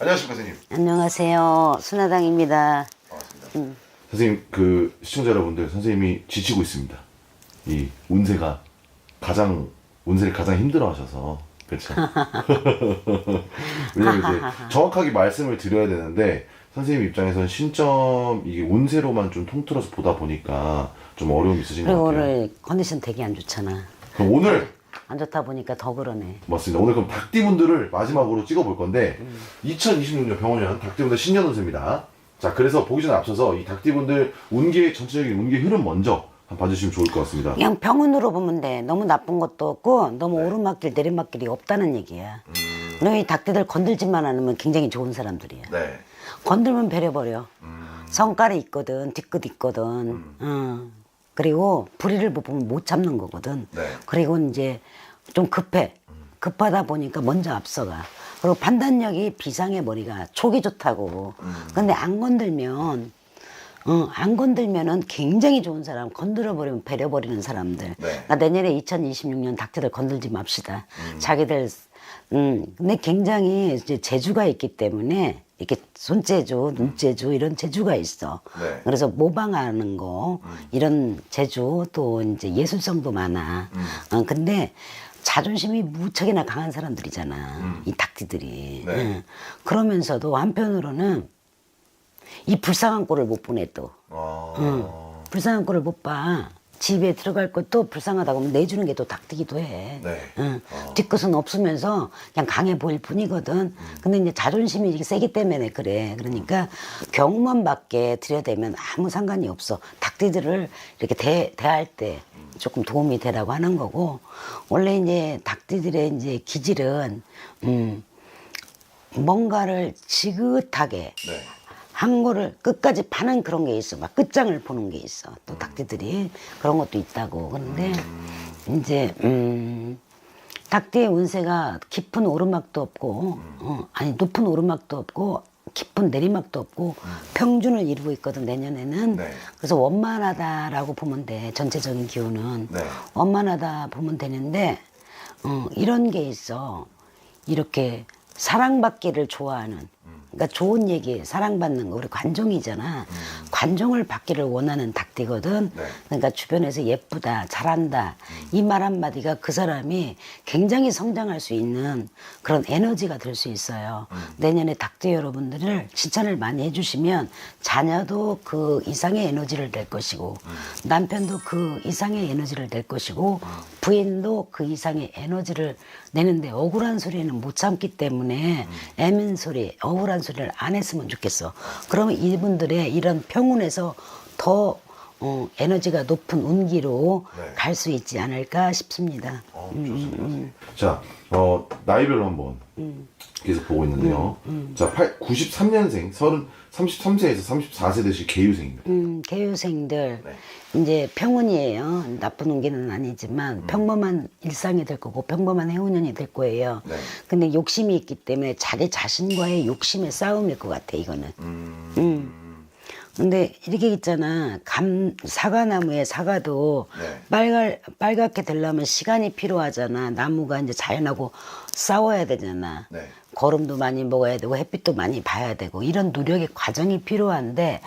안녕하십니까 선생님. 안녕하세요. 순화당입니다. 반갑습니다. 선생님, 그 시청자 여러분들, 선생님이 지치고 있습니다. 이 운세를 가장 힘들어하셔서. 그렇죠. 왜냐면 이제 정확하게 말씀을 드려야 되는데 선생님 입장에서는 신점 이게 운세로만 좀 통틀어서 보다 보니까 좀 어려움이 있으신 것 그리고 같아요. 오늘 컨디션 되게 안 좋잖아. 그럼 오늘 안 좋다 보니까 더 그러네. 맞습니다. 오늘 그럼 닭띠분들을 마지막으로 찍어볼 건데 2026년 병원년 닭띠분들 신년 운세입니다. 자, 그래서 보기 전에 앞서서 이 닭띠분들 운기의 전체적인 운기 흐름 먼저 한번 봐주시면 좋을 것 같습니다. 그냥 병운으로 보면 돼. 너무 나쁜 것도 없고 너무 오르막길 내리막길이 없다는 얘기야. 너희 닭띠들 건들지만 않으면 굉장히 좋은 사람들이야. 네. 건들면 배려버려. 성깔이 있거든, 뒤끝 있거든. 그리고 불의를 보면 못 참는 거거든. 네. 그리고 이제 좀 급해. 급하다 보니까 먼저 앞서가. 그리고 판단력이 비상의 머리가 촉이 좋다고. 근데 안 건들면은 굉장히 좋은 사람, 건드려버리면 배려버리는 사람들. 네. 그러니까 내년에 2026년 닭띠들 건들지 맙시다. 자기들, 근데 굉장히 이제 재주가 있기 때문에 이렇게 손재주, 눈재주 이런 재주가 있어. 네. 그래서 모방하는 거 이런 재주 또 이제 예술성도 많아. 근데 자존심이 무척이나 강한 사람들이잖아. 이 닭띠들이. 네. 그러면서도 한편으로는 이 불쌍한 꼴을 못 보내 또. 불쌍한 꼴을 못 봐. 집에 들어갈 것도 불쌍하다고 하면 내주는 게 또 닭띠기도 해. 네. 뒤끝은 없으면서 그냥 강해 보일 뿐이거든. 근데 이제 자존심이 이렇게 세기 때문에 그래. 그러니까 경우만 밖에 들여대면 아무 상관이 없어. 닭띠들을 이렇게 대할 때 조금 도움이 되라고 하는 거고, 원래 이제 닭띠들의 이제 기질은 뭔가를 지긋하게 네. 한 거를 끝까지 파는 그런 게 있어. 막 끝장을 보는 게 있어. 또 닭띠들이 그런 것도 있다고. 그런데 이제 닭띠의 운세가 깊은 오르막도 없고 아니 높은 오르막도 없고 깊은 내리막도 없고 평준을 이루고 있거든 내년에는. 네. 그래서 원만하다라고 보면 돼. 전체적인 기운은 네. 원만하다 보면 되는데 이런 게 있어. 이렇게 사랑받기를 좋아하는, 그러니까 좋은 얘기, 사랑받는 거, 우리 관종이잖아. 관종을 받기를 원하는 닭띠거든. 네. 그러니까 주변에서 예쁘다, 잘한다, 이 말 한마디가 그 사람이 굉장히 성장할 수 있는 그런 에너지가 될 수 있어요. 내년에 닭띠 여러분들을 칭찬을 많이 해주시면 자녀도 그 이상의 에너지를 낼 것이고, 남편도 그 이상의 에너지를 낼 것이고, 부인도 그 이상의 에너지를 내는데 억울한 소리는 못 참기 때문에 애민 소리, 억울한 소리를 안 했으면 좋겠어. 그러면 이분들의 이런 평운에서 더 에너지가 높은 운기로 네. 갈 수 있지 않을까 싶습니다. 좋습니다. 자, 나이별로 한번 계속 보고 있는데요. 자, 93년생, 33세에서 34세 되실 개유생입니다. 개유생들 네. 이제 평운이에요. 나쁜 운기는 아니지만 평범한 일상이 될 거고 평범한 해운년이 될 거예요. 네. 근데 욕심이 있기 때문에 자기 자신과의 욕심의 싸움일 것 같아 이거는. 근데 이렇게 있잖아. 사과나무의 사과도 네. 빨갛게 되려면 시간이 필요하잖아. 나무가 이제 자연하고 싸워야 되잖아. 네. 거름도 많이 먹어야 되고 햇빛도 많이 봐야 되고 이런 노력의 과정이 필요한데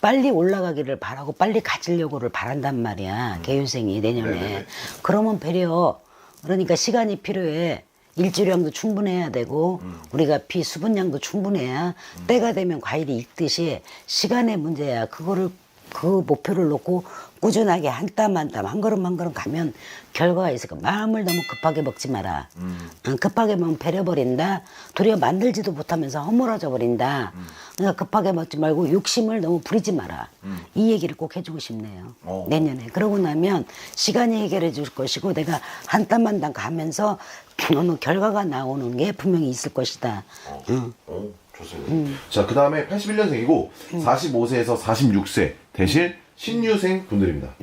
빨리 올라가기를 바라고 빨리 가지려고를 바란단 말이야. 개유생이 내년에. 네네네. 그러면 그러니까 시간이 필요해. 일주량도 충분해야 되고 우리가 수분량도 충분해야 때가 되면 과일이 익듯이 시간의 문제야. 그 목표를 놓고 꾸준하게 한 땀 한 땀 한 걸음 한 걸음 가면 결과가 있을 거야. 마음을 너무 급하게 먹지 마라. 급하게 먹으면 배려버린다. 도리어 만들지도 못하면서 허물어져 버린다. 그러니까 급하게 먹지 말고 욕심을 너무 부리지 마라. 이 얘기를 꼭 해주고 싶네요. 내년에. 그러고 나면 시간이 해결해 줄 것이고 내가 한 땀 한 땀 가면서 어느 결과가 나오는 게 분명히 있을 것이다. 좋습니다. 자, 그 다음에 81년생이고 45세에서 46세 되실 신유생 분들입니다.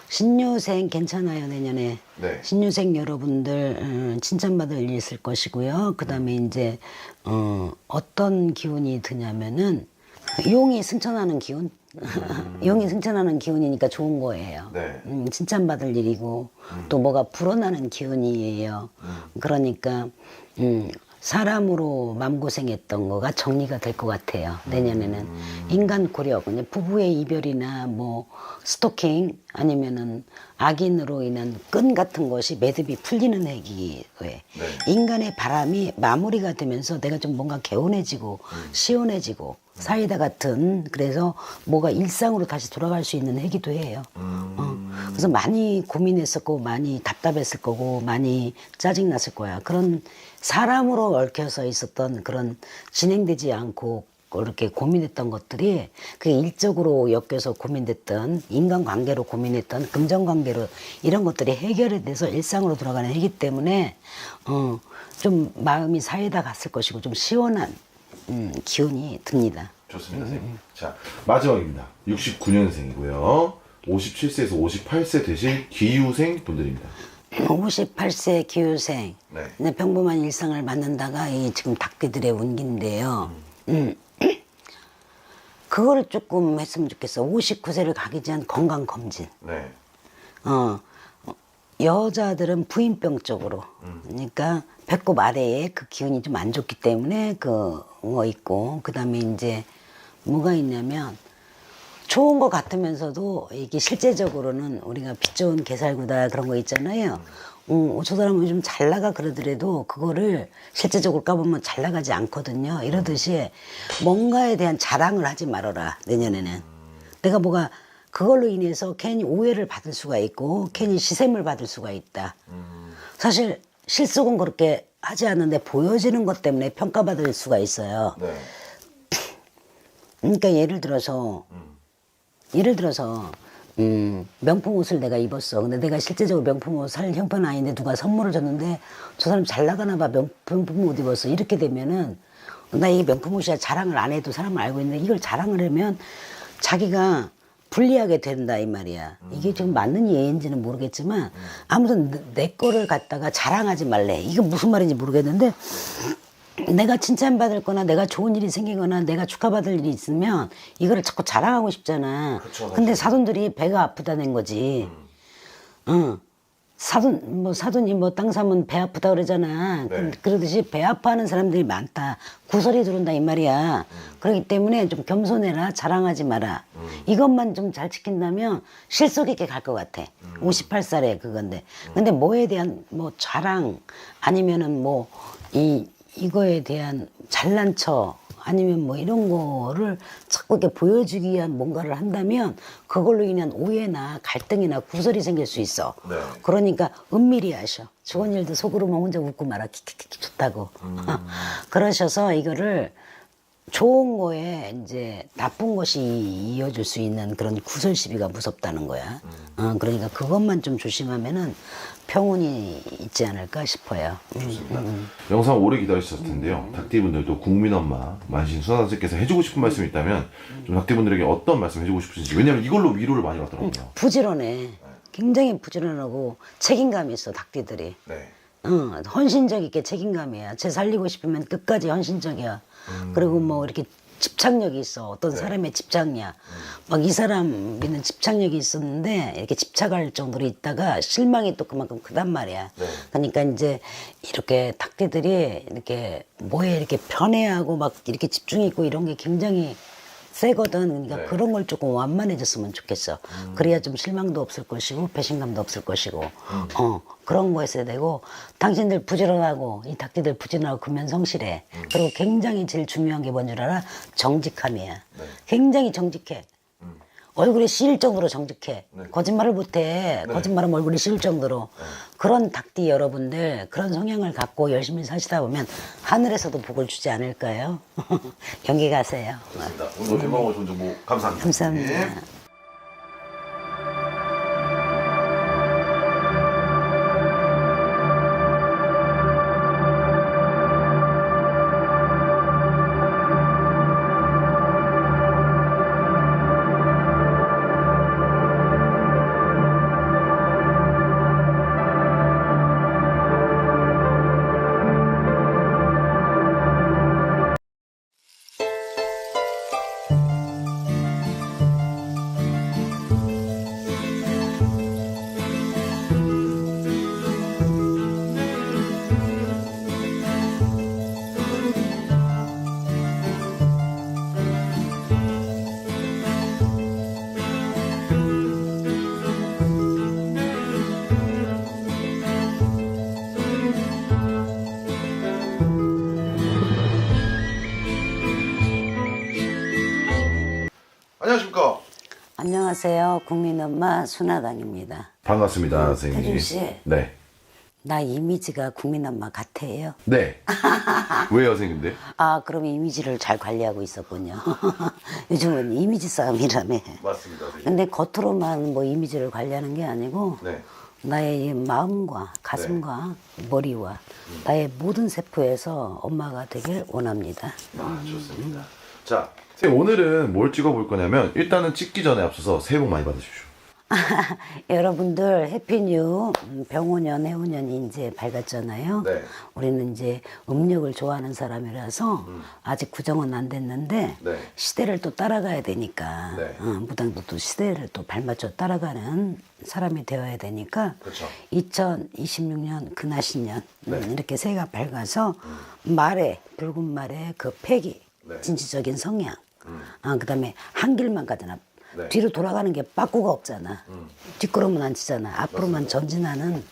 신유생 괜찮아요 내년에. 네. 신유생 여러분들 칭찬받을 일 있을 것이고요. 그 다음에 이제 어떤 기운이 드냐면은 용이 승천하는 기운. 용이 승천하는 기운이니까 좋은 거예요. 네. 칭찬받을 일이고 또 뭐가 불어나는 기운이에요. 그러니까 사람으로 마음고생했던 거가 정리가 될 것 같아요. 내년에는 인간 고력, 그냥 부부의 이별이나 뭐 스토킹 아니면은 악인으로 인한 끈 같은 것이 매듭이 풀리는 해기에 인간의 바람이 마무리가 되면서 내가 좀 뭔가 개운해지고 시원해지고 사이다 같은, 그래서 뭐가 일상으로 다시 돌아갈 수 있는 해기도 해요. 그래서 많이 고민했었고 많이 답답했을 거고 많이 짜증났을 거야. 그런 사람으로 얽혀서 있었던 그런 진행되지 않고 이렇게 고민했던 것들이 그 일적으로 엮여서 고민됐던 인간관계로 고민했던 금전관계로 이런 것들이 해결이 돼서 일상으로 돌아가는 해기 때문에 좀 마음이 사이다 갔을 것이고 좀 시원한 기운이 듭니다. 좋습니다, 선생님. 자, 마지막입니다. 69년생이고요. 57세에서 58세 되실 기유생 분들입니다. 58세 기후생, 네. 평범한 일상을 만난다가 이 지금 닭띠들의 운기인데요. 그거를 조금 했으면 좋겠어. 59세를 가기 전 건강 검진. 네. 여자들은 부인병 쪽으로. 그러니까 배꼽 아래에 그 기운이 좀 안 좋기 때문에 그거 있고, 그 다음에 이제 뭐가 있냐면 좋은 것 같으면서도 이게 실제적으로는 우리가 빚 좋은 개살구다 그런 거 있잖아요. 저 사람은 요즘 잘 나가 그러더라도 그거를 실제적으로 까보면 잘 나가지 않거든요. 이러듯이 뭔가에 대한 자랑을 하지 말아라, 내년에는. 내가 뭐가 그걸로 인해서 괜히 오해를 받을 수가 있고 괜히 시샘을 받을 수가 있다. 사실 실속은 그렇게 하지 않는데 보여지는 것 때문에 평가받을 수가 있어요. 네. 그러니까 예를 들어서 명품 옷을 내가 입었어. 근데 내가 실제적으로 명품 옷 살 형편은 아닌데 누가 선물을 줬는데 저 사람 잘 나가나 봐. 명품 옷 입었어. 이렇게 되면은 나 이게 명품 옷이야 자랑을 안 해도 사람은 알고 있는데 이걸 자랑을 하면 자기가 불리하게 된다 이 말이야. 이게 지금 맞는 예인지는 모르겠지만 아무튼 내 거를 갖다가 자랑하지 말래. 이게 무슨 말인지 모르겠는데 내가 칭찬받을 거나 내가 좋은 일이 생기거나 내가 축하받을 일이 있으면 이거를 자꾸 자랑하고 싶잖아. 그쵸, 근데 사돈들이 배가 아프다는 거지. 사돈이 뭐 땅 사면 배 아프다 그러잖아. 네. 그러듯이 배 아파하는 사람들이 많다. 구설이 들어온다 이 말이야. 그렇기 때문에 좀 겸손해라. 자랑하지 마라. 이것만 좀 잘 지킨다면 실속 있게 갈 것 같아. 58살에 그건데. 근데 뭐에 대한 뭐 자랑 아니면은 뭐 이거에 대한 잘난 척 아니면 뭐 이런 거를 자꾸 이렇게 보여주기 위한 뭔가를 한다면 그걸로 인한 오해나 갈등이나 구설이 생길 수 있어. 네. 그러니까 은밀히 하셔. 좋은 일도 속으로만 혼자 웃고 말아. 키키키키 좋다고. 그러셔서 이거를 좋은 거에 이제 나쁜 것이 이어질 수 있는 그런 구설 시비가 무섭다는 거야. 그러니까 그것만 좀 조심하면은 평온이 있지 않을까 싶어요. 영상 오래 기다리셨을 텐데요. 닭띠분들도 국민엄마 만신 수산선생께서 해주고 싶은 말씀이 있다면 좀 닭띠분들에게 어떤 말씀 해주고 싶으신지. 왜냐면 이걸로 위로를 많이 받더라고요. 부지런해. 굉장히 부지런하고 책임감이 있어 닭띠들이. 네. 헌신적 있게 책임감이야. 쟤 살리고 싶으면 끝까지 헌신적이야. 그리고 뭐 이렇게 집착력이 있어. 어떤 사람의 집착력. 막 이 사람에는 집착력이 있었는데 이렇게 집착할 정도로 있다가 실망이 또 그만큼 크단 말이야. 네. 그러니까 이제 이렇게 닭띠들이 이렇게 뭐에 이렇게 편애하고 막 이렇게 집중 있고 이런 게 굉장히 세거든. 그러니까 네. 그런 걸 조금 완만해졌으면 좋겠어. 그래야 좀 실망도 없을 것이고 배신감도 없을 것이고 그런 거 했어야 되고 당신들 부지런하고 이 닭띠들 부지런하고 근면성실해. 그리고 굉장히 제일 중요한 게 뭔 줄 알아? 정직함이야. 네. 굉장히 정직해. 얼굴이 씌일 정도로 정직해. 네. 거짓말을 못해. 네. 거짓말하면 얼굴이 씌일 정도로. 그런 닭띠 여러분들 그런 성향을 갖고 열심히 사시다 보면 하늘에서도 복을 주지 않을까요? 경기 가세요. 좋습니다. 오늘 대망을 좋은 정보 감사합니다. 감사합니다. 예. 안녕하세요. 국민엄마 순화당입니다. 반갑습니다, 선생님. 태준 씨. 네. 나 이미지가 국민엄마 같아요. 네. 왜요, 선생님들? 아, 그럼 이미지를 잘 관리하고 있었군요. 요즘은 이미지 싸움이라며. 맞습니다, 선생님. 근데 겉으로만 뭐 이미지를 관리하는 게 아니고 네. 나의 이 마음과 가슴과 머리와 나의 모든 세포에서 엄마가 되길 원합니다. 아, 좋습니다. 자, 선생님, 오늘은 뭘 찍어볼 거냐면, 일단은 찍기 전에 앞서서 새해 복 많이 받으십시오. 여러분들 해피뉴 병오년 해오년이 이제 밝았잖아요. 네. 우리는 이제 음력을 좋아하는 사람이라서 아직 구정은 안 됐는데 네. 시대를 또 따라가야 되니까 네. 무당도 또 시대를 또 발맞춰 따라가는 사람이 되어야 되니까 그렇죠. 2026년 근하신년 네. 이렇게 새해가 밝아서 말에 붉은 말에 그 패기 네. 진취적인 성향 그다음에 한 길만 가잖아. 네. 뒤로 돌아가는 게 빠꾸가 없잖아. 뒷걸음은 안 치잖아. 앞으로만 전진하는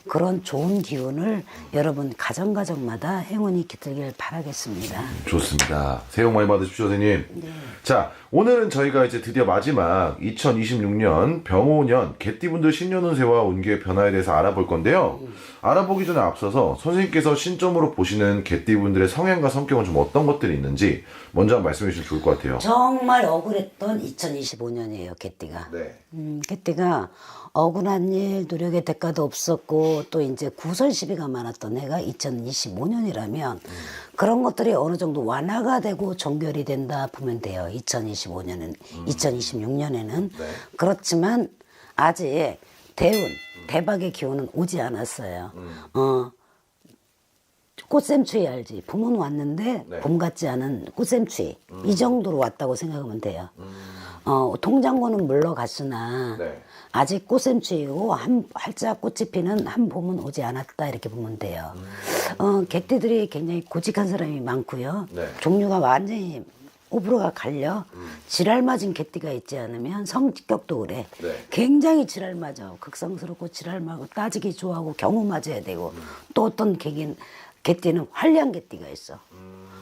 그런 좋은 기운을 여러분 가정가정마다 행운이 깃들길 바라겠습니다. 좋습니다. 새해 복 많이 받으십시오, 선생님. 네. 자, 오늘은 저희가 이제 드디어 마지막 2026년 병오년 개띠분들 신년 운세와 운기의 변화에 대해서 알아볼 건데요. 알아보기 전에 앞서서 선생님께서 신점으로 보시는 개띠분들의 성향과 성격은 좀 어떤 것들이 있는지 먼저 한번 말씀해 주시면 좋을 것 같아요. 정말 억울했던 2025년이에요, 개띠가. 네. 개띠가 억울한 일, 노력의 대가도 없었고 또 이제 구설 시비가 많았던 해가 2025년이라면 그런 것들이 어느 정도 완화가 되고 종결이 된다 보면 돼요. 2025년은 2026년에는 네. 그렇지만 아직 대운, 대박의 기운은 오지 않았어요. 꽃샘추위 알지? 봄은 왔는데 네. 봄 같지 않은 꽃샘추위 이 정도로 왔다고 생각하면 돼요. 통장고는 물러갔으나 네. 아직 꽃샘추위고 활짝 꽃이 피는 한 봄은 오지 않았다 이렇게 보면 돼요. 개띠들이 굉장히 고직한 사람이 많고요. 네. 종류가 완전히 호불호가 갈려 지랄맞은 개띠가 있지 않으면 성격도 그래. 네. 굉장히 지랄맞아. 극성스럽고 지랄맞고 따지기 좋아하고 경우 맞아야 되고 또 어떤 개띠는 활량 개띠가 있어.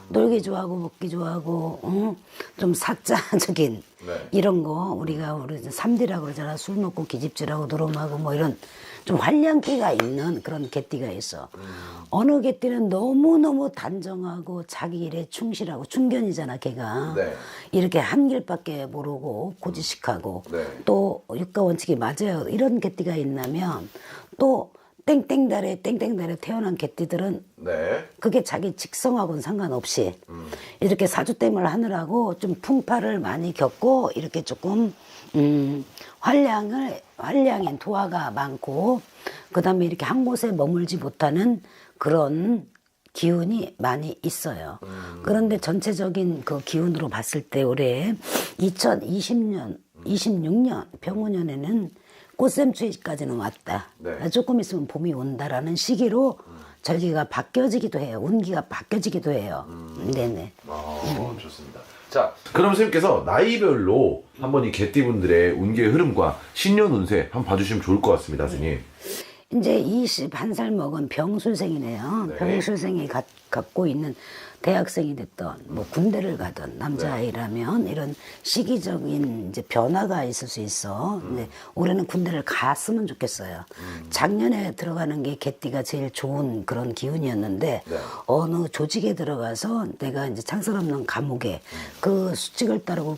놀기 좋아하고 먹기 좋아하고 좀 사자적인 네. 이런 거 우리가 3D라고 그러잖아. 술 먹고 기집질하고 노름하고 뭐 이런 좀 활량기가 있는 그런 개띠가 있어. 어느 개띠는 너무너무 단정하고 자기 일에 충실하고 충견이잖아 걔가. 네. 이렇게 한 길밖에 모르고 고지식하고 네. 또 육가원칙이 맞아요. 이런 개띠가 있다면 또 땡땡달에 태어난 개띠들은 네. 그게 자기 직성하고는 상관없이 이렇게 사주땜을 하느라고 좀 풍파를 많이 겪고 이렇게 조금 활량인 도화가 많고 그다음에 이렇게 한 곳에 머물지 못하는 그런 기운이 많이 있어요. 그런데 전체적인 그 기운으로 봤을 때 올해 2020년, 26년 병오년에는 꽃샘추위까지는 왔다. 네. 조금 있으면 봄이 온다라는 시기로 절기가 바뀌어지기도 해요. 운기가 바뀌어지기도 해요. 네네. 좋습니다. 자, 그럼 선생님께서 나이별로 한번 이 개띠분들의 운기의 흐름과 신년 운세 한번 봐주시면 좋을 것 같습니다, 선생님. 이제 21살 먹은 병술생이네요. 네. 병술생이 갖고 있는 대학생이 됐던 뭐 군대를 가던 남자아이라면 이런 시기적인 이제 변화가 있을 수 있어. 근데 올해는 군대를 갔으면 좋겠어요. 작년에 들어가는 게 개띠가 제일 좋은 그런 기운이었는데 네. 어느 조직에 들어가서 내가 이제 창설 없는 감옥에 그 수칙을 따르고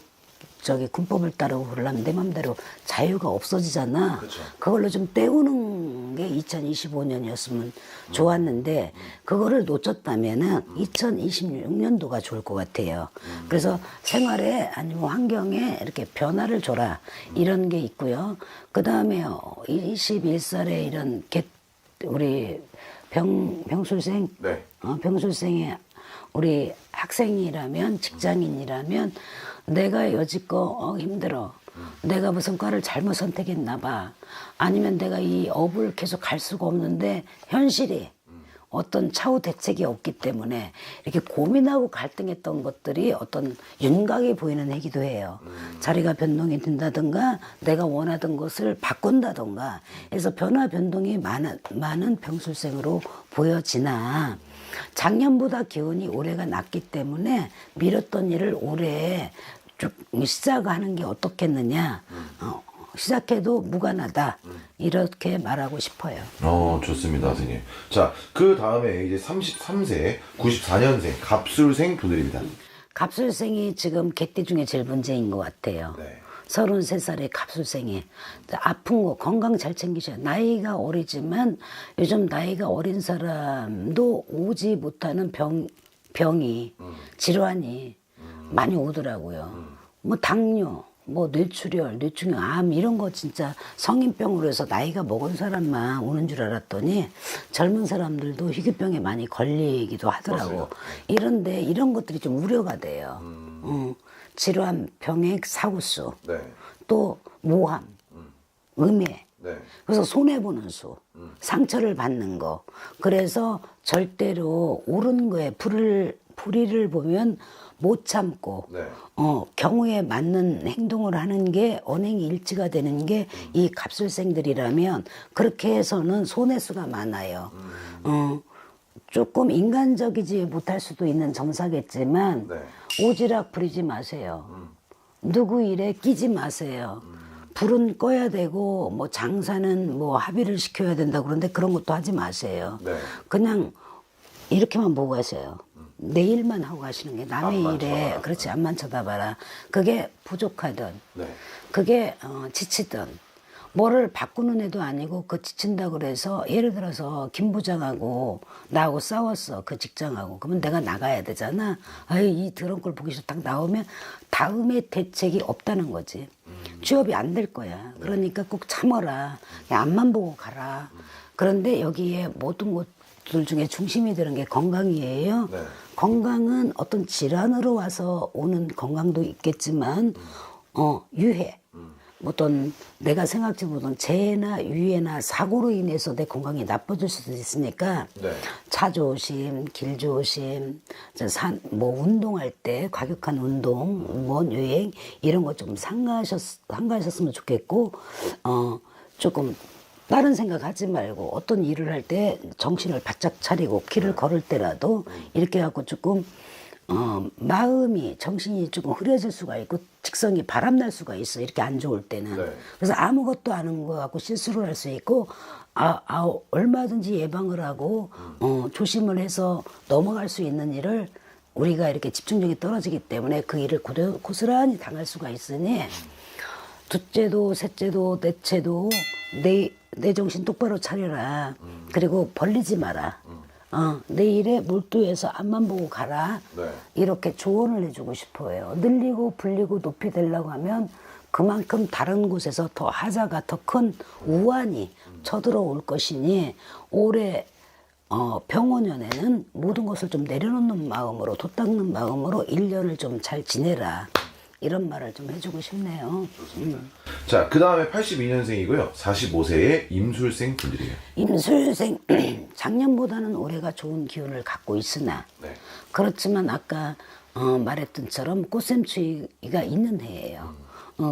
군법을 따르고 그러려면 내 맘대로 자유가 없어지잖아. 그쵸. 그걸로 좀 때우는 게 2025년이었으면 좋았는데 그거를 놓쳤다면은 2026년도가 좋을 것 같아요. 그래서 생활에 아니면 환경에 이렇게 변화를 줘라 이런 게 있고요. 그 다음에 21살에 이런 우리 병술생, 네. 병술생의 우리 학생이라면 직장인이라면 내가 여지껏 힘들어. 내가 무슨 과를 잘못 선택했나 봐. 아니면 내가 이 업을 계속 갈 수가 없는데 현실이 어떤 차후 대책이 없기 때문에 이렇게 고민하고 갈등했던 것들이 어떤 윤곽이 보이는 해기도 해요. 자리가 변동이 된다든가 내가 원하던 것을 바꾼다든가 해서 변화 변동이 많은 병술생으로 보여지나 작년보다 기운이 올해가 낮기 때문에 미뤘던 일을 올해 쭉 시작하는 게 어떻겠느냐. 시작해도 무관하다. 이렇게 말하고 싶어요. 좋습니다, 선생님. 자, 그 다음에 이제 33세, 94년생, 갑술생 분들입니다. 갑술생이 지금 개띠 중에 제일 문제인 것 같아요. 네. 33살의 갑술생이 아픈 거 건강 잘 챙기셔야 나이가 어리지만 요즘 나이가 어린 사람도 오지 못하는 병이 질환이 많이 오더라고요. 뭐 당뇨, 뭐 뇌출혈, 뇌충혈, 암 이런 거 진짜 성인병으로 해서 나이가 먹은 사람만 오는 줄 알았더니 젊은 사람들도 희귀병에 많이 걸리기도 하더라고. 맞아요. 이런데 이런 것들이 좀 우려가 돼요. 질환, 병액, 사고수, 네. 또 모함, 음해. 네. 그래서 손해보는 수, 상처를 받는 거. 그래서 절대로 옳은 거에 불의를 보면 못 참고, 네. 경우에 맞는 행동을 하는 게 언행이 일치가 되는 게 이 갑술생들이라면 그렇게 해서는 손해수가 많아요. 조금 인간적이지 못할 수도 있는 정사겠지만 네. 오지랖 부리지 마세요. 누구 일에 끼지 마세요. 불은 꺼야 되고 뭐 장사는 뭐 합의를 시켜야 된다 그런데 그런 것도 하지 마세요. 네. 그냥 이렇게만 보고 가세요. 내 일만 하고 가시는 게 남의 앞만 일에 쳐다봐라. 그렇지 앞만 쳐다봐라. 그게 부족하든 네. 그게 지치든 뭐를 바꾸는 애도 아니고 그 지친다 그래서 예를 들어서 김 부장하고 나하고 싸웠어 그 직장하고 그러면 내가 나가야 되잖아. 아이 이 더러운 걸 보기 싫다 딱 나오면 다음에 대책이 없다는 거지. 취업이 안 될 거야. 그러니까 꼭 참아라. 그냥 앞만 보고 가라. 그런데 여기에 모든 것들 중에 중심이 되는 게 건강이에요. 네. 건강은 어떤 질환으로 와서 오는 건강도 있겠지만 유해 어떤 내가 생각지 못한 재해나 유해나 사고로 인해서 내 건강이 나빠질 수도 있으니까 네. 차 조심, 길 조심, 뭐 운동할 때 과격한 운동, 뭐 여행 이런 거 좀 삼가하셨으면 좋겠고 조금 다른 생각하지 말고 어떤 일을 할 때 정신을 바짝 차리고 길을 걸을 때라도 이렇게 해갖고 조금 마음이 정신이 조금 흐려질 수가 있고 직성이 바람날 수가 있어 이렇게 안 좋을 때는. 네. 그래서 아무것도 아는 거 갖고 실수를 할 수 있고 얼마든지 예방을 하고 조심을 해서 넘어갈 수 있는 일을 우리가 이렇게 집중력이 떨어지기 때문에 그 일을 고스란히 당할 수가 있으니 둘째도 셋째도 넷째도 내 정신 똑바로 차려라. 그리고 벌리지 마라. 내 일에 몰두해서 앞만 보고 가라. 네. 이렇게 조언을 해주고 싶어요. 늘리고 불리고 높이 되려고 하면 그만큼 다른 곳에서 더 하자가 더 큰 우환이 쳐들어올 것이니 올해 병원년에는 모든 것을 좀 내려놓는 마음으로 돋닦는 마음으로 1년을 좀 잘 지내라. 이런 말을 좀 해주고 싶네요. 자, 그 다음에 82년생이고요. 45세의 임술생 분들이에요. 임술생 작년보다는 올해가 좋은 기운을 갖고 있으나 네. 그렇지만 아까 말했던처럼 꽃샘추위가 있는 해예요.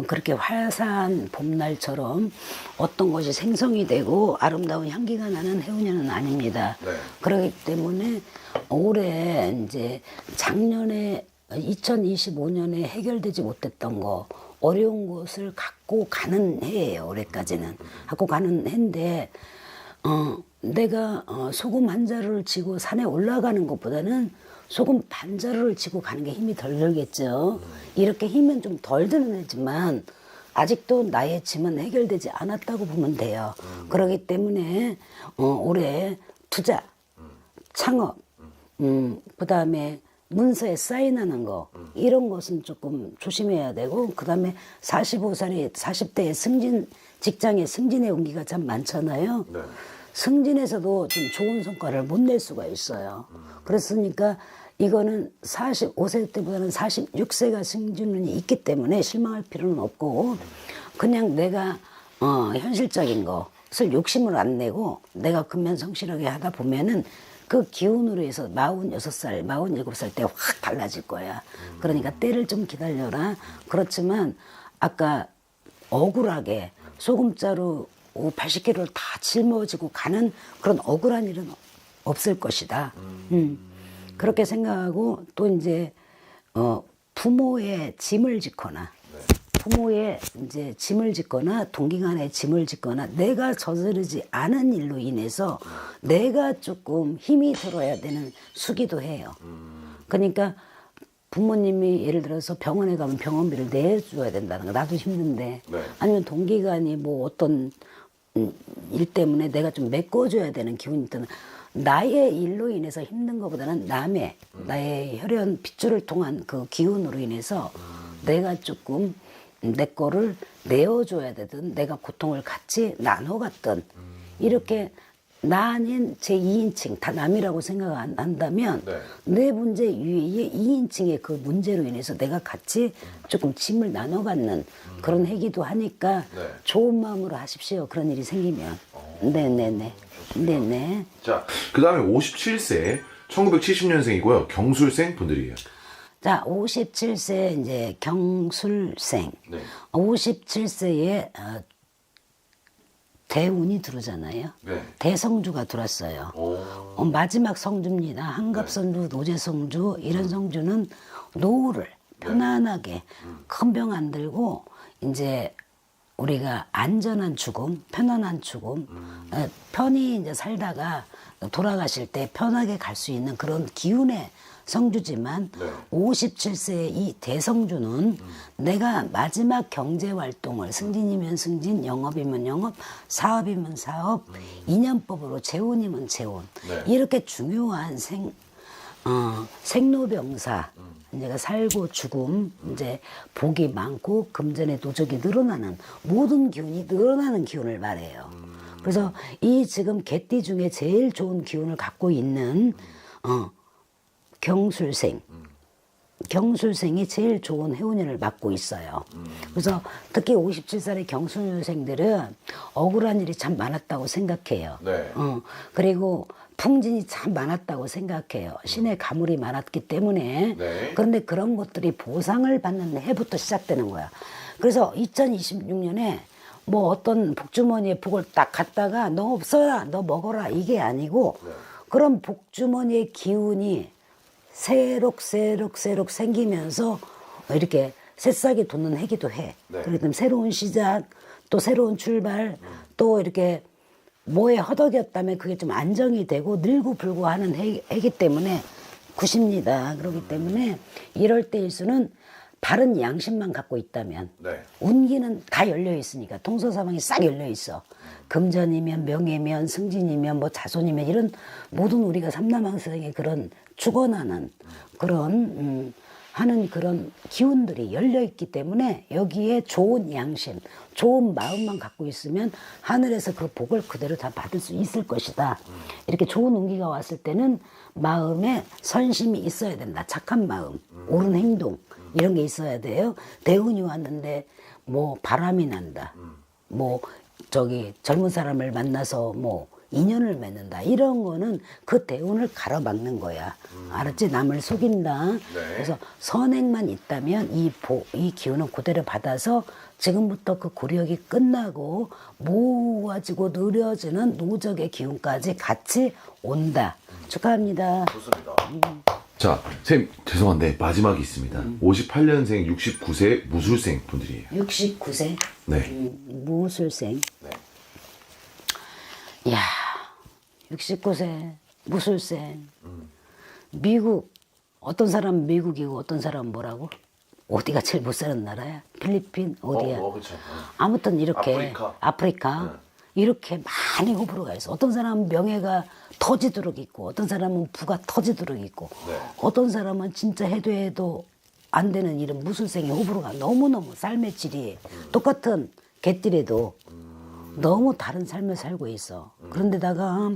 그렇게 화사한 봄날처럼 어떤 것이 생성이 되고 아름다운 향기가 나는 해운년은 아닙니다. 네. 그렇기 때문에 올해 이제 작년에 2025년에 해결되지 못했던 거 어려운 것을 갖고 가는 해예요. 올해까지는 갖고 가는 해인데 내가 소금 한 자루를 쥐고 산에 올라가는 것보다는 소금 반 자루를 쥐고 가는 게 힘이 덜 들겠죠. 이렇게 힘은 좀 덜 드는 애지만 아직도 나의 짐은 해결되지 않았다고 보면 돼요. 그렇기 때문에 올해 투자, 창업, 그다음에 문서에 사인하는 거 이런 것은 조금 조심해야 되고 그다음에 45살이 40대의 승진 직장의 승진의 운기가 참 많잖아요. 네. 승진에서도 좀 좋은 성과를 못 낼 수가 있어요. 그렇으니까 이거는 45세 때보다는 46세가 승진운이 있기 때문에 실망할 필요는 없고 그냥 내가 현실적인 것을 욕심을 안 내고 내가 근면성실하게 하다 보면은 그 기운으로 해서 46살, 47살 때 확 달라질 거야. 그러니까 때를 좀 기다려라. 그렇지만 아까 억울하게 소금자루 80kg를 다 짊어지고 가는 그런 억울한 일은 없을 것이다. 그렇게 생각하고 또 이제 부모의 짐을 짓거나 부모의 이제 짐을 짓거나 동기간에 짐을 짓거나 내가 저지르지 않은 일로 인해서 내가 조금 힘이 들어야 되는 수기도 해요. 그러니까 부모님이 예를 들어서 병원에 가면 병원비를 내줘야 된다는 거. 나도 힘든데. 네. 아니면 동기간이 뭐 어떤 일 때문에 내가 좀 메꿔줘야 되는 기운이 있던 나의 일로 인해서 힘든 것보다는 남의 나의 혈연 핏줄을 통한 그 기운으로 인해서 내가 조금 내 거를 내어줘야 되든 내가 고통을 같이 나눠 갔든 이렇게 나 아닌 제 2인칭 다 남이라고 생각한다면 네. 내 문제 위에 2인칭의 그 문제로 인해서 내가 같이 조금 짐을 나눠 갖는 그런 해기도 하니까 네. 좋은 마음으로 하십시오. 그런 일이 생기면. 네네네. 네네. 자, 그 다음에 57세 1970년생이고요. 경술생 분들이에요. 자, 57세 이제 경술생. 네. 57세에 대운이 들어오잖아요. 네. 대성주가 들어왔어요. 오. 마지막 성주입니다. 한갑성주, 노제성주 이런 성주는 노후를 편안하게 큰 병 안 들고 이제 우리가 안전한 죽음, 편안한 죽음, 편히 이제 살다가 돌아가실 때 편하게 갈 수 있는 그런 기운의 성주지만 네. 57세의 이 대성주는 내가 마지막 경제활동을 승진이면 승진, 영업이면 영업, 사업이면 사업, 인연법으로 재혼이면 재혼 네. 이렇게 중요한 생로병사 내가 살고 죽음 이제 복이 많고 금전의 노적이 늘어나는 모든 기운이 늘어나는 기운을 말해요. 그래서 이 지금 개띠 중에 제일 좋은 기운을 갖고 있는 경술생이 제일 좋은 해운년을 맡고 있어요. 그래서 특히 57살의 경술생들은 억울한 일이 참 많았다고 생각해요. 네. 그리고 풍진이 참 많았다고 생각해요. 신의 가물이 많았기 때문에. 네. 그런데 그런 것들이 보상을 받는 해부터 시작되는 거야. 그래서 2026년에 뭐 어떤 복주머니에 복을 딱 갖다가 너 없어라, 너 먹어라 이게 아니고 그런 복주머니의 기운이 새록새록 생기면서 이렇게 새싹이 돋는 해기도 해. 네. 그렇기 때문에 새로운 시작, 또 새로운 출발, 또 이렇게 뭐에 허덕였다면 그게 좀 안정이 되고 늘고 불고 하는 해기 때문에 굿입니다. 그렇기 때문에 이럴 때일수는 바른 양심만 갖고 있다면 네. 운기는 다 열려 있으니까 동서사방이 싹 열려 있어. 금전이면 명예면 승진이면 뭐 자손이면 이런 모든 우리가 삼남왕생의 그런 축원하는 그런 하는 그런 기운들이 열려 있기 때문에 여기에 좋은 양심, 좋은 마음만 갖고 있으면 하늘에서 그 복을 그대로 다 받을 수 있을 것이다. 이렇게 좋은 운기가 왔을 때는 마음에 선심이 있어야 된다. 착한 마음, 옳은 행동 이런 게 있어야 돼요. 대운이 왔는데 뭐 바람이 난다. 뭐 저기 젊은 사람을 만나서 뭐 인연을 맺는다. 이런 거는 그 대운을 가로막는 거야. 알았지? 남을 속인다. 네. 그래서 선행만 있다면 이 기운은 그대로 받아서 지금부터 그 고력이 끝나고 모아지고 느려지는 노적의 기운까지 같이 온다. 축하합니다. 좋습니다. 자, 선생님 죄송한데 마지막이 있습니다. 58년생 69세 무술생 분들이에요. 69세 네. 무술생. 네. 이야, 69세 무술생. 미국 어떤 사람은 미국이고 어떤 사람은 뭐라고? 어디가 제일 못 사는 나라야? 필리핀 어디야? 그렇죠. 아무튼 이렇게 아프리카. 이렇게 많이 호불호가 있어. 어떤 사람은 명예가 터지도록 있고 어떤 사람은 부가 터지도록 있고 네. 어떤 사람은 진짜 해도 안 되는 이런 무술생의 호불호가 너무너무 삶의 질이 똑같은 개띠래도 너무 다른 삶을 살고 있어. 그런데다가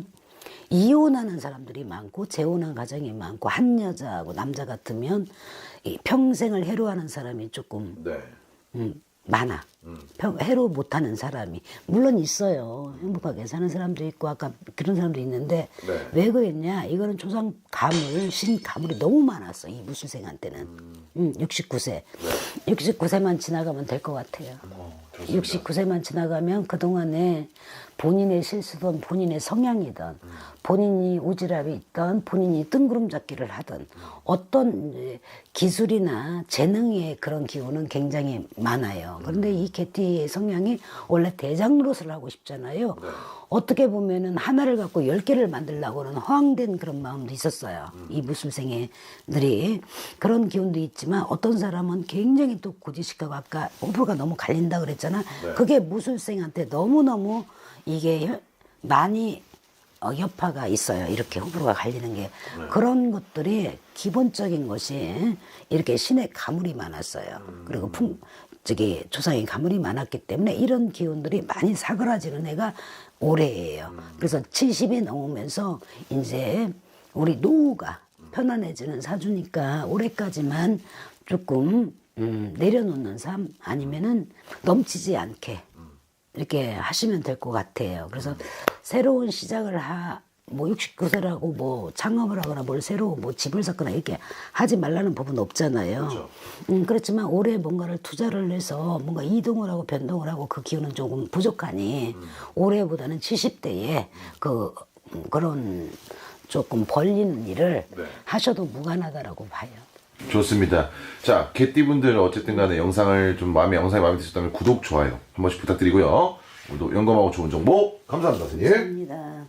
이혼하는 사람들이 많고 재혼한 가정이 많고 한 여자하고 남자 같으면 이 평생을 해로하는 사람이 조금 네. 많아. 해로 못하는 사람이 물론 있어요. 행복하게 사는 사람도 있고 아까 그런 사람도 있는데 네. 왜 그랬냐? 이거는 조상 가물, 신 가물이 너무 많았어. 이 무술생한테는. 69세. 69세만 지나가면 될 것 같아요. 좋습니다. 69세만 지나가면 그동안에 본인의 실수든 본인의 성향이든 본인이 오지랖이 있던 본인이 뜬구름 잡기를 하든 어떤 이제 기술이나 재능의 그런 기운은 굉장히 많아요. 그런데 이 개띠의 성향이 원래 대장 노릇을 하고 싶잖아요. 어떻게 보면은 하나를 갖고 10개를 만들려고는 허황된 그런 마음도 있었어요. 이 무술생애들이 그런 기운도 있지만 어떤 사람은 굉장히 또 고지식하고 아까 호불호가 너무 갈린다 그랬잖아. 그게 무술생한테 너무너무 이게 많이 여파가 있어요. 이렇게 호불호가 갈리는 게. 그런 것들이 기본적인 것이 이렇게 신의 가물이 많았어요. 그리고 조상의 가물이 많았기 때문에 이런 기운들이 많이 사그라지는 애가 올해예요. 그래서 70이 넘으면서 이제 우리 노후가 편안해지는 사주니까 올해까지만 조금 내려놓는 삶 아니면은 넘치지 않게 이렇게 하시면 될 것 같아요. 그래서 새로운 시작을 뭐 69세라고 뭐 창업을 하거나 뭘 새로 뭐 집을 샀거나 이렇게 하지 말라는 법은 없잖아요. 그렇죠. 그렇지만 올해 뭔가를 투자를 해서 뭔가 이동을 하고 변동을 하고 그 기운은 조금 부족하니 올해보다는 70대에 그런 조금 벌리는 일을 하셔도 무관하다라고 봐요. 좋습니다. 자, 개띠분들 어쨌든 간에 영상이 마음에 드셨다면 구독, 좋아요 한 번씩 부탁드리고요. 오늘도 영감하고 좋은 정보 감사합니다, 선생님. 감사합니다.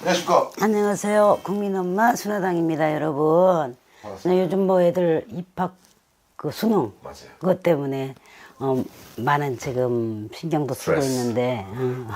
안녕하십니까. 안녕하세요. 국민엄마 순화당입니다, 여러분. 반갑습니다. 요즘 뭐 애들 입학 수능 맞아요. 그것 때문에 많은 지금 신경도 쓰고 스트레스. 있는데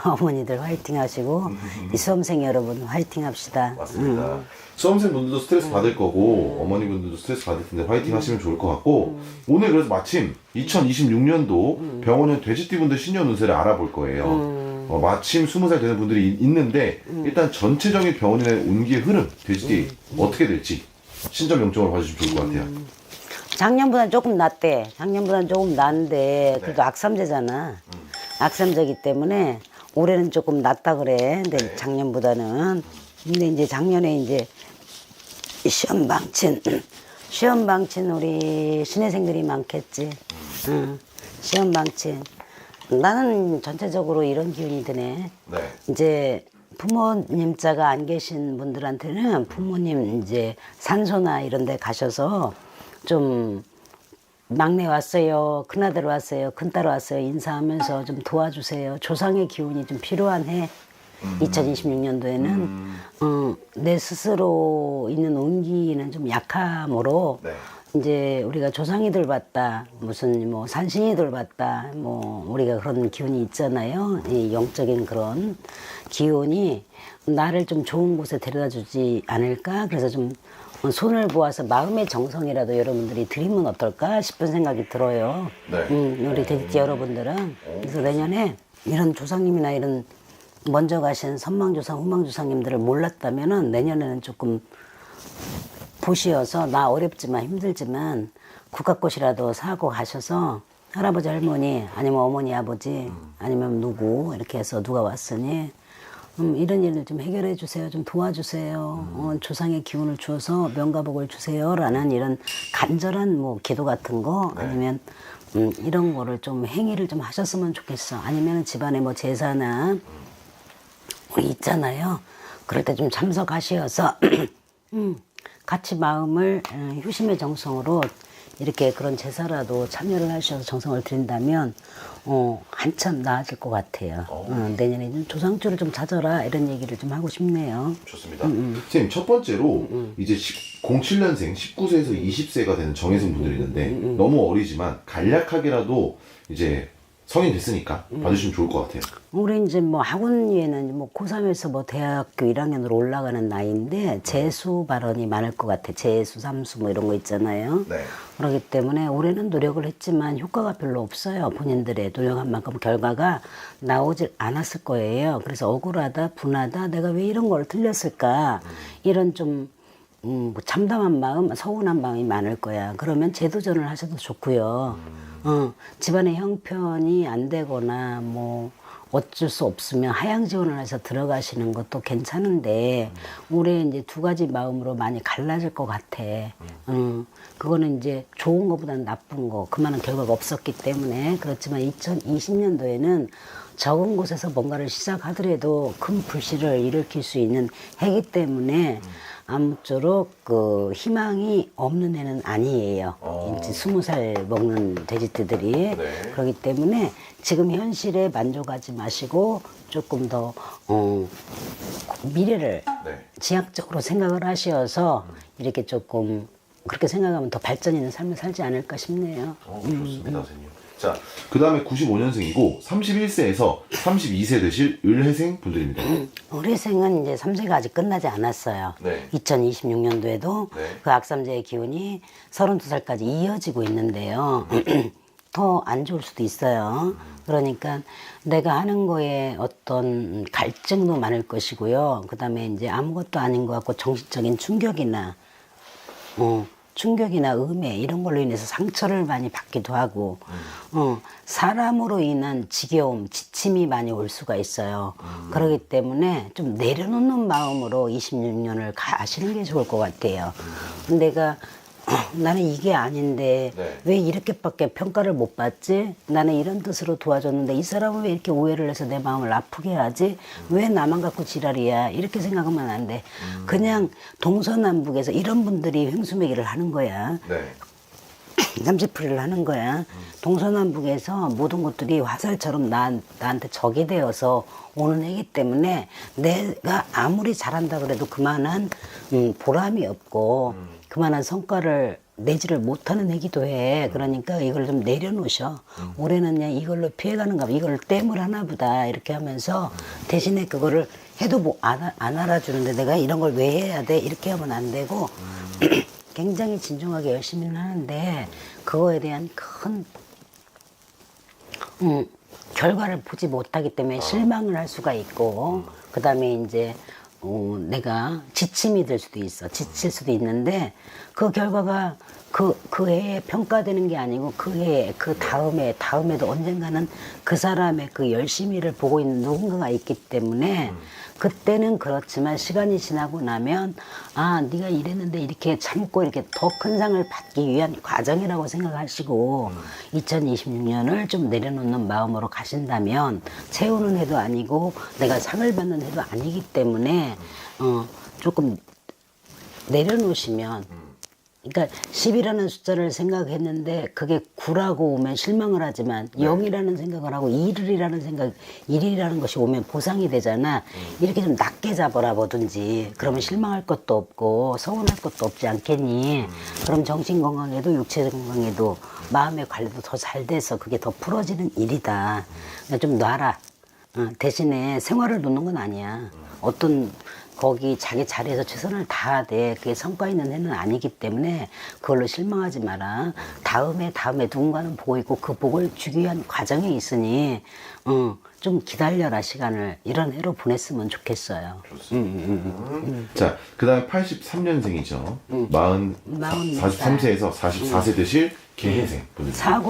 어머니들 화이팅 하시고 이 수험생 여러분 화이팅 합시다. 맞습니다. 수험생분들도 스트레스 받을 거고 어머니분들도 스트레스 받을 텐데 화이팅 하시면 좋을 것 같고 오늘 그래서 마침 2026년도 병원년 돼지띠분들 신년 운세를 알아볼 거예요. 마침 20살 되는 분들이 있는데 일단 전체적인 병원년의 운기의 흐름 돼지띠 어떻게 될지 신점 영점으로 봐주시면 좋을 것 같아요. 작년보다는 조금 낫대. 작년보다는 조금 나은데 그래도 악삼제잖아. 악삼제기 때문에 올해는 조금 낫다 그래. 근데 작년보다는. 근데 이제 작년에 이제 시험 방친 우리 신혜생들이 많겠지. 시험 방친. 나는 전체적으로 이런 기운이 드네. 네. 이제 부모님 자가 안 계신 분들한테는 부모님 이제 산소나 이런 데 가셔서 좀 막내 왔어요, 큰아들 왔어요, 큰딸 왔어요 인사하면서 좀 도와주세요. 조상의 기운이 좀 필요한 해. 2026년도에는 내 스스로 있는 운기는 좀 약함으로 네. 이제 우리가 조상이들 봤다, 무슨 뭐 산신이들 봤다, 뭐 우리가 그런 기운이 있잖아요. 이 영적인 그런 기운이 나를 좀 좋은 곳에 데려다 주지 않을까. 그래서 좀 손을 보아서 마음의 정성이라도 여러분들이 드리면 어떨까 싶은 생각이 들어요. 네. 우리 돼지띠 여러분들은. 그래서 내년에 이런 조상님이나 이런 먼저 가신 선망조상, 후망조상님들을 몰랐다면은 내년에는 조금 보시어서 나 어렵지만 힘들지만 국화꽃이라도 사고 가셔서 할아버지 할머니 아니면 어머니 아버지 아니면 누구 이렇게 해서 누가 왔으니 이런 일을 좀 해결해 주세요. 좀 도와주세요. 조상의 기운을 주어서 명가복을 주세요라는 이런 간절한 뭐 기도 같은 거 아니면 이런 거를 좀 행위를 좀 하셨으면 좋겠어. 아니면 집안에 뭐 제사나 우리 있잖아요. 그럴 때 좀 참석하셔서 같이 마음을 효심의 정성으로 이렇게 그런 제사라도 참여를 하셔서 정성을 드린다면 한참 나아질 것 같아요. 내년에 좀 조상주를 좀 찾아라 이런 얘기를 좀 하고 싶네요. 좋습니다. 선생님, 첫 번째로 이제 07년생 19세에서 20세가 되는 정혜승 분들이 있는데 너무 어리지만 간략하게라도 이제 성인 됐으니까 봐주시면 좋을 것 같아요. 우리 이제 뭐 학원위에는 뭐 고3에서 뭐 대학교 1학년으로 올라가는 나이인데 재수 발언이 많을 것 같아. 재수, 삼수 뭐 이런 거 있잖아요. 네. 그렇기 때문에 올해는 노력을 했지만 효과가 별로 없어요. 본인들의 노력한 만큼 결과가 나오질 않았을 거예요. 그래서 억울하다, 분하다, 내가 왜 이런 걸 틀렸을까 이런 좀 뭐 참담한 마음, 서운한 마음이 많을 거야. 그러면 재도전을 하셔도 좋고요. 집안의 형편이 안 되거나 뭐 어쩔 수 없으면 하향 지원을 해서 들어가시는 것도 괜찮은데 올해 이제 두 가지 마음으로 많이 갈라질 것 같아. 그거는 이제 좋은 것보다는 나쁜 거, 그만한 결과가 없었기 때문에. 그렇지만 2020년도에는 적은 곳에서 뭔가를 시작하더라도 큰 불씨를 일으킬 수 있는 해기 때문에 아무쪼록 그 희망이 없는 애는 아니에요. 이제 20살 먹는 돼지띠들이. 네. 그렇기 때문에 지금 현실에 만족하지 마시고 조금 더 미래를 네. 지향적으로 생각을 하셔서 이렇게 조금 그렇게 생각하면 더 발전 있는 삶을 살지 않을까 싶네요. 좋습니다, 선생님. 자, 그 다음에 95년생이고 31세에서 32세 되실 을해생 분들입니다. 을해생은 이제 3세가 아직 끝나지 않았어요. 네. 2026년도에도 네. 그 악삼제의 기운이 32살까지 이어지고 있는데요. 더 안 좋을 수도 있어요. 그러니까 내가 하는 거에 어떤 갈증도 많을 것이고요. 그 다음에 이제 아무것도 아닌 것 같고 정신적인 충격이나 음해 이런 걸로 인해서 상처를 많이 받기도 하고 사람으로 인한 지겨움, 지침이 많이 올 수가 있어요. 그렇기 때문에 좀 내려놓는 마음으로 26년을 가시는 게 좋을 것 같아요. 내가 나는 이게 아닌데 네. 왜 이렇게밖에 평가를 못 받지? 나는 이런 뜻으로 도와줬는데 이 사람은 왜 이렇게 오해를 해서 내 마음을 아프게 하지? 왜 나만 갖고 지랄이야? 이렇게 생각하면 안 돼. 그냥 동서남북에서 이런 분들이 횡수매기를 하는 거야. 네. 남짓풀이를 하는 거야. 동서남북에서 모든 것들이 화살처럼 나한테 적이 되어서 오는 애기 때문에 내가 아무리 잘한다 그래도 그만한 보람이 없고 그만한 성과를 내지를 못하는 애기도 해. 그러니까 이걸 좀 내려놓으셔. 올해는 그냥 이걸로 피해가는가 봐. 이걸 땜을 하나 보다. 이렇게 하면서 대신에 그거를 해도 뭐 안 알아주는데 내가 이런 걸 왜 해야 돼? 이렇게 하면 안 되고 굉장히 진중하게 열심히는 하는데 그거에 대한 큰 결과를 보지 못하기 때문에 실망을 할 수가 있고 그 다음에 이제 내가 지침이 될 수도 있어. 지칠 수도 있는데 그 결과가 그 해에 평가되는 게 아니고 그 해에 그 다음에도 언젠가는 그 사람의 그 열심히를 보고 있는 누군가가 있기 때문에 그때는 그렇지만 시간이 지나고 나면 아 네가 이랬는데 이렇게 참고 이렇게 더 큰 상을 받기 위한 과정이라고 생각하시고 2026년을 좀 내려놓는 마음으로 가신다면 채우는 해도 아니고 내가 상을 받는 해도 아니기 때문에 조금 내려놓으시면 그러니까 10이라는 숫자를 생각했는데 그게 9라고 오면 실망을 하지만 0이라는 생각을 하고 1이라는 것이 오면 보상이 되잖아. 이렇게 좀 낮게 잡아라 뭐든지. 그러면 실망할 것도 없고 서운할 것도 없지 않겠니? 그럼 정신 건강에도 육체 건강에도 마음의 관리도 더 잘 돼서 그게 더 풀어지는 일이다. 그러니까 좀 놔라. 대신에 생활을 놓는 건 아니야. 어떤 거기 자기 자리에서 최선을 다하되 그게 성과 있는 해는 아니기 때문에 그걸로 실망하지 마라. 다음에 누군가는 보고 있고 그 복을 주기 위한 과정이 있으니 좀 기다려라 시간을. 이런 해로 보냈으면 좋겠어요. 좋습니다. 자, 그 다음에 83년생이죠. 43세에서 44세 되실 개해생 분입니다.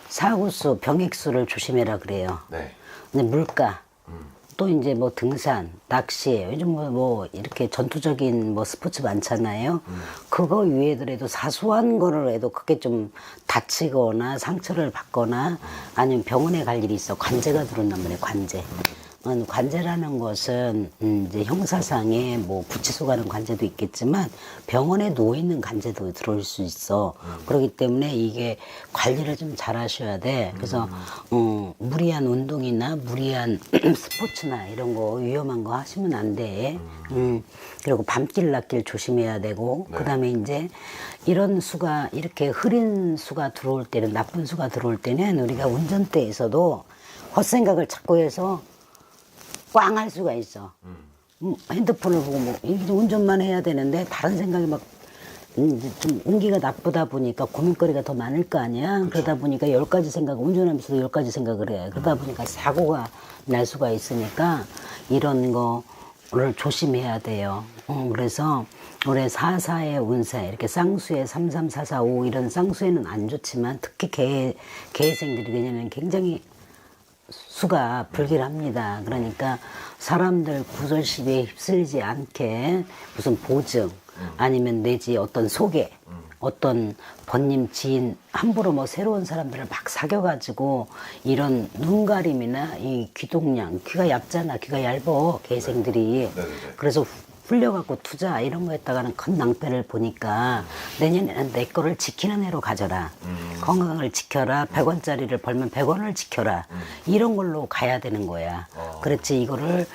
사구수 병액수를 조심해라 그래요. 네. 근데 물가 또 이제 뭐 등산, 낚시, 요즘 뭐 이렇게 전투적인 뭐 스포츠 많잖아요. 그거 위에더라도 사소한 거를 해도 그게 좀 다치거나 상처를 받거나 아니면 병원에 갈 일이 있어. 관제가 들어온단 말이에요, 관제. 관제라는 것은 이제 형사상에 뭐 구치소 가는 관제도 있겠지만 병원에 누워 있는 관제도 들어올 수 있어. 그렇기 때문에 이게 관리를 좀 잘 하셔야 돼. 그래서 무리한 운동이나 무리한 스포츠나 이런 거 위험한 거 하시면 안 돼. 그리고 밤길 낮길 조심해야 되고 그다음에 이제 이런 수가 이렇게 흐린 수가 들어올 때는 나쁜 수가 들어올 때는 우리가 운전대에서도 헛생각을 자꾸 해서 꽝 할 수가 있어. 핸드폰을 보고 뭐 이게 운전만 해야 되는데 다른 생각이 막 좀 운기가 나쁘다 보니까 고민거리가 더 많을 거 아니야. 그쵸. 그러다 보니까 10가지 생각, 운전하면서도 10가지 생각을 해. 그러다 보니까 사고가 날 수가 있으니까 이런 거를 조심해야 돼요. 그래서 올해 4사의 운세, 이렇게 쌍수에 3, 3, 4, 4, 5 이런 쌍수에는 안 좋지만 특히 개해생들이 내년에는 굉장히 수가 불길합니다. 그러니까 사람들 구설시비에 휩쓸리지 않게 무슨 보증 아니면 내지 어떤 소개 어떤 번님 지인 함부로 뭐 새로운 사람들을 막 사귀어가지고 이런 눈가림이나 이 귀동냥 귀가 얇잖아. 귀가 얇어 개생들이. 그래서 풀려갖고 투자 이런 거 했다가는 큰 낭패를 보니까 내년에는 내 거를 지키는 해로 가져라. 건강을 지켜라. 100원짜리를 벌면 100원을 지켜라. 이런 걸로 가야 되는 거야. 그렇지 이거를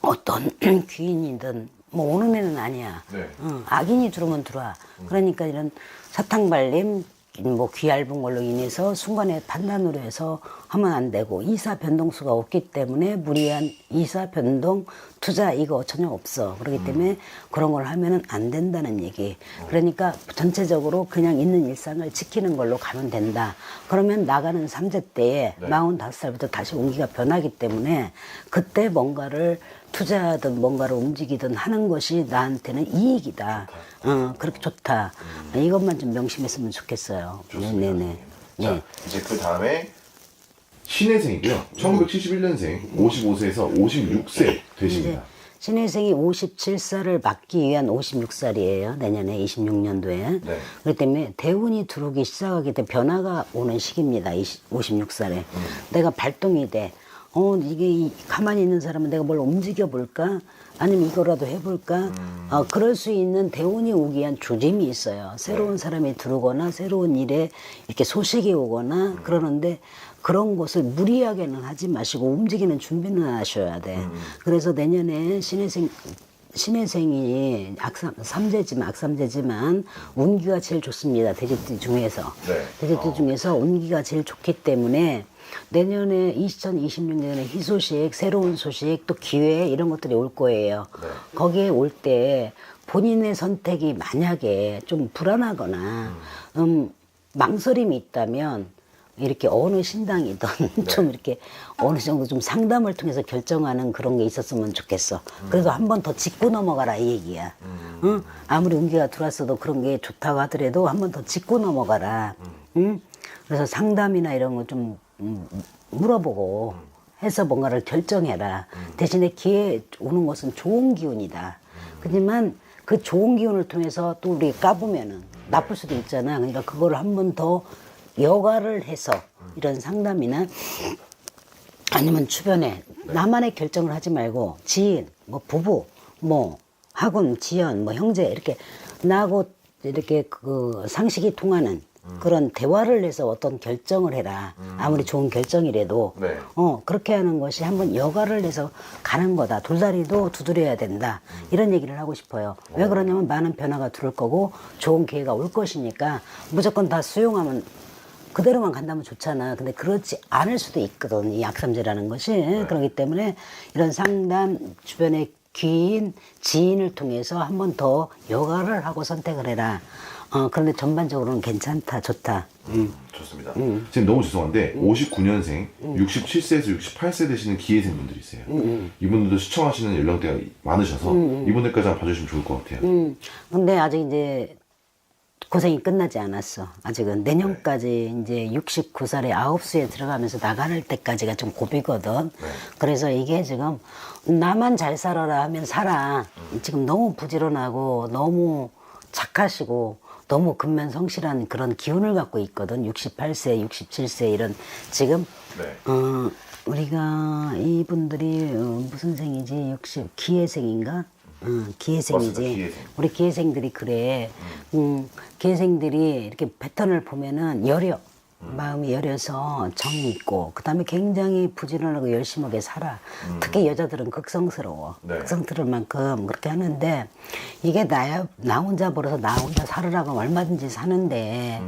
어떤 귀인이든 뭐 오는 애는 아니야. 네. 악인이 들어오면 들어와. 그러니까 이런 사탕발림 뭐 귀 얇은 걸로 인해서 순간에 판단으로 해서 하면 안 되고 이사 변동수가 없기 때문에 무리한 이사 변동 투자 이거 전혀 없어. 그렇기 때문에 그런 걸 하면은 안 된다는 얘기. 그러니까 전체적으로 그냥 있는 일상을 지키는 걸로 가면 된다. 그러면 나가는 3제 때에 45살부터 다시 운기가 변하기 때문에 그때 뭔가를 투자하든 뭔가를 움직이든 하는 것이 나한테는 이익이다. 그렇게 좋다. 이것만 좀 명심했으면 좋겠어요. 좋습니다. 네네. 자, 네. 이제 그 다음에 신해생이고요. 1971년생, 55세에서 56세 되십니다. 신혜생이 57살을 맞기 위한 56살이에요. 내년에 26년도에. 네. 그렇기 때문에 대운이 들어오기 시작하기 때문에 변화가 오는 시기입니다. 56살에. 내가 발동이 돼. 이게 가만히 있는 사람은 내가 뭘 움직여 볼까? 아니면 이거라도 해볼까? 그럴 수 있는 대운이 오기 위한 조짐이 있어요. 새로운 사람이 들어오거나 새로운 일에 이렇게 소식이 오거나 그러는데 그런 것을 무리하게는 하지 마시고 움직이는 준비는 하셔야 돼. 그래서 내년에 신해생이 악삼재지만 운기가 제일 좋습니다. 돼지띠 중에서. 네. 돼지띠 중에서 운기가 제일 좋기 때문에 내년에 2026년에 희소식, 새로운 소식, 또 기회 이런 것들이 올 거예요. 거기에 올 때 본인의 선택이 만약에 좀 불안하거나 망설임이 있다면 이렇게 어느 신당이든 좀 이렇게 어느 정도 좀 상담을 통해서 결정하는 그런 게 있었으면 좋겠어. 그래도 한 번 더 짚고 넘어가라 이 얘기야. 응? 아무리 운기가 들어왔어도 그런 게 좋다고 하더라도 한 번 더 짚고 넘어가라. 응? 그래서 상담이나 이런 거 좀 물어보고 해서 뭔가를 결정해라. 대신에 기회 오는 것은 좋은 기운이다. 하지만 그 좋은 기운을 통해서 또 우리 까보면은 나쁠 수도 있잖아. 그러니까 그거를 한 번 더 여가를 해서 이런 상담이나 아니면 주변에 나만의 결정을 하지 말고 지인, 뭐 부부, 뭐 학원, 지연, 뭐 형제 이렇게 나하고 이렇게 그 상식이 통하는 그런 대화를 해서 어떤 결정을 해라. 아무리 좋은 결정이라도 그렇게 하는 것이 한번 여가를 해서 가는 거다. 돌다리도 두드려야 된다. 이런 얘기를 하고 싶어요. 왜 그러냐면 많은 변화가 들어올 거고 좋은 기회가 올 것이니까 무조건 다 수용하면 그대로만 간다면 좋잖아. 근데 그렇지 않을 수도 있거든. 이 악삼재라는 것이. 그렇기 때문에 이런 상담 주변의 귀인, 지인을 통해서 한 번 더 여가를 하고 선택을 해라. 그런데 전반적으로는 괜찮다, 좋다. 좋습니다. 지금 너무 죄송한데 59년생, 67세에서 68세 되시는 기회생 분들이 있어요. 이분들도 시청하시는 연령대가 많으셔서 이분들까지 한번 봐주시면 좋을 것 같아요. 근데 아직 이제 고생이 끝나지 않았어. 아직은 내년까지 이제 69살에 아홉수에 들어가면서 나갈 때까지가 좀 고비거든. 그래서 이게 지금 나만 잘 살아라 하면 살아. 지금 너무 부지런하고 너무 착하시고 너무 근면성실한 그런 기운을 갖고 있거든. 68세, 67세 이런 지금 우리가 이분들이 무슨 생이지? 60 기해생인가? 기해생이지. 맞습니다, 기해생. 우리 기해생들이 그래. 기해생들이 이렇게 패턴을 보면은 여려. 마음이 여려서 정이 있고, 그 다음에 굉장히 부지런하고 열심하게 살아. 특히 여자들은 극성스러워. 네. 극성스러울 만큼 그렇게 하는데, 이게 나 혼자 벌어서 나 혼자 살으라고 하면 얼마든지 사는데,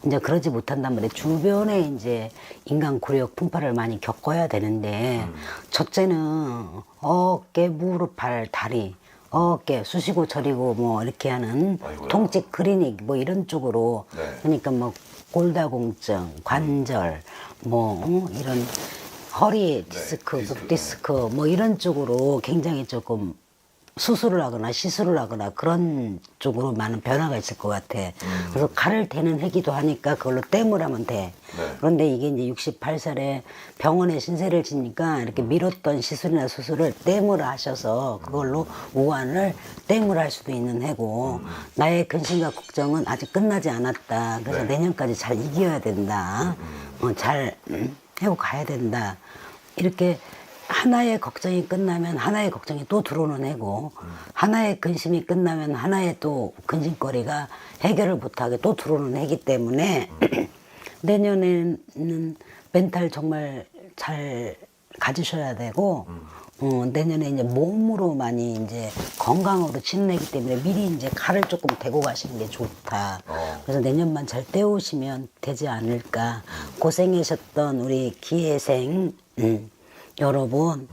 이제 그러지 못한단 말이야. 주변에 이제 인간 굴욕, 풍파를 많이 겪어야 되는데, 첫째는 어깨, 무릎, 발, 다리, 어깨 수시고 저리고 뭐 이렇게 하는 아이고야. 통증 클리닉 뭐 이런 쪽으로 네. 그러니까 뭐 골다공증, 관절 뭐 이런 허리 디스크, 디스크, 목 디스크 뭐 이런 쪽으로 굉장히 조금 수술을 하거나 시술을 하거나 그런 쪽으로 많은 변화가 있을 것 같아. 그래서 칼을 대는 해기도 하니까 그걸로 땜을 하면 돼. 네. 그런데 이게 이제 68살에 병원에 신세를 지니까 이렇게 미뤘던 시술이나 수술을 땜을 하셔서 그걸로 우환을 땜을 할 수도 있는 해고 나의 근심과 걱정은 아직 끝나지 않았다. 그래서 네. 내년까지 잘 이겨야 된다. 잘 해고 가야 된다. 이렇게 하나의 걱정이 끝나면 하나의 걱정이 또 들어오는 해고 하나의 근심이 끝나면 하나의 또 근심거리가 해결을 못하게 또 들어오는 해기 때문에 내년에는 멘탈 정말 잘 가지셔야 되고 내년에 이제 몸으로 많이 이제 건강으로 지내기 때문에 미리 이제 칼을 조금 대고 가시는 게 좋다. 그래서 내년만 잘 때우시면 되지 않을까. 고생하셨던 우리 기회생 여러분,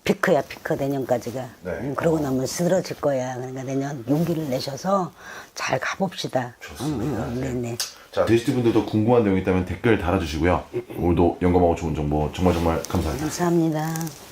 피크야, 피크, 내년까지가. 네. 그러고 나면 쓰러질 거야. 그러니까 내년 용기를 내셔서 잘 가봅시다. 좋습니다. 네네. 자, 데이스트 분들도 궁금한 내용이 있다면 댓글 달아주시고요. 오늘도 영감하고 좋은 정보 정말 감사합니다. 감사합니다.